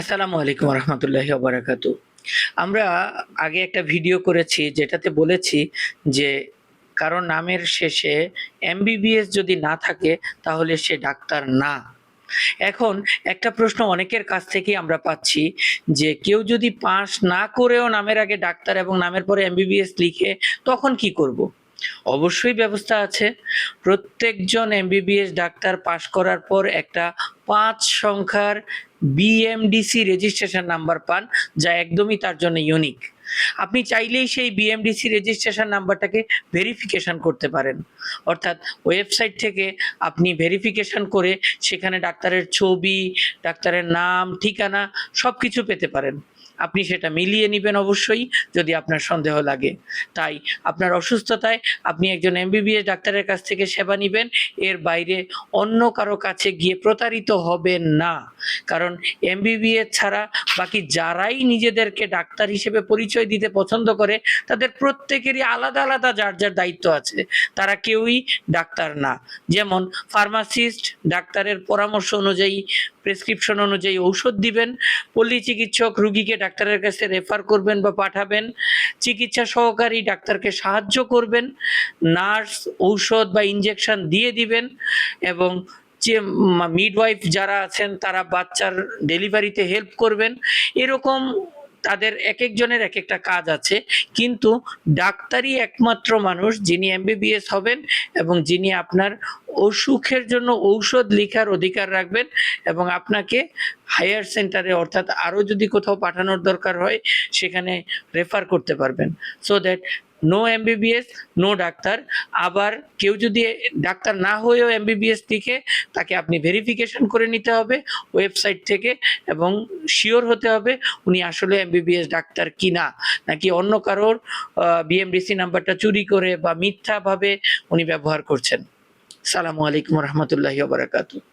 আসসালামু আলাইকুম রহমতুল্লাহি ওয়া আমরা আগে একটা ভিডিও করেছি যেটাতে বলেছি যে কারো নামের শেষে এমবিবিএস যদি না থাকে তাহলে সে ডাক্তার না। এখন একটা প্রশ্ন অনেকের কাছ থেকেই আমরা পাচ্ছি যে কেউ যদি পাস না করেও নামের আগে ডাক্তার এবং নামের পরে এমবিবিএস লিখে তখন কি করব? অবশ্যই ব্যবস্থা আছে। প্রত্যেকজন এমবিবিএস ডাক্তার পাশ করার পর একটা ৫ সংখ্যার বিএমডিসি রেজিস্ট্রেশন নাম্বার পান, যা একদমই তার জন্য ইউনিক। আপনি চাইলেই সেই বিএমডিসি রেজিস্ট্রেশন নাম্বারটাকে ভেরিফিকেশন করতে পারেন। অর্থাৎ ওয়েবসাইট থেকে আপনি ভেরিফিকেশন করে সেখানে ডাক্তারের ছবি, ডাক্তারের নাম, ঠিকানা সবকিছু পেতে পারেন। আপনি সেটা মিলিয়ে নিবেন অবশ্যই যদি আপনার সন্দেহ লাগে। তাই আপনার অসুস্থতায় আপনি একজন এমবিবিএস ডাক্তারের কাছ থেকে সেবা নিবেন, এর বাইরে অন্য কারো কাছে গিয়ে প্রতারিত হবেন না। কারণ এমবিবিএস ছাড়া বাকি যারাই নিজেদেরকে ডাক্তার হিসেবে পরিচয় দিতে পছন্দ করে তাদের প্রত্যেকেরই আলাদা আলাদা যার যার দায়িত্ব আছে। তারা কেউই ডাক্তার না। যেমন ফার্মাসিস্ট ডাক্তারের পরামর্শ অনুযায়ী, প্রেসক্রিপশন অনুযায়ী ঔষধ দিবেন, পল্লী চিকিৎসক রুগীকে ডাক্তারের কাছে রেফার করবেন বা পাঠাবেন, চিকিৎসা সহকারী ডাক্তারকে সাহায্য করবেন, নার্স ঔষধ বা ইনজেকশন দিয়ে দিবেন, এবং যে মিডওয়াইফ যারা আছেন তারা বাচ্চার ডেলিভারিতে হেল্প করবেন। এরকম তাদের এক একজনের এক একটা কাজ আছে, কিন্তু ডাক্তারই একমাত্র মানুষ যিনি এমবিবিএস হবেন এবং যিনি আপনার অসুখের জন্য ঔষধ লেখার অধিকার রাখবেন এবং আপনাকে হায়ার সেন্টারে, অর্থাৎ আরও যদি কোথাও পাঠানোর দরকার হয় সেখানে রেফার করতে পারবেন। So that no MBBS no doctor. আবার কেউ যদি ডাক্তার না হয়েও এমবিবিএস লিখে, তাকে আপনি ভেরিফিকেশন করে নিতে হবে ওয়েবসাইট থেকে এবং শিওর হতে হবে উনি আসলে এমবিবিএস ডাক্তার কিনা, নাকি অন্য কারোর বিএমডিসি নাম্বারটা চুরি করে বা মিথ্যাভাবে উনি ব্যবহার করছেন। সালামু আলাইকুম রহমতুল্লাহি ওয়া বারাকাতুহু।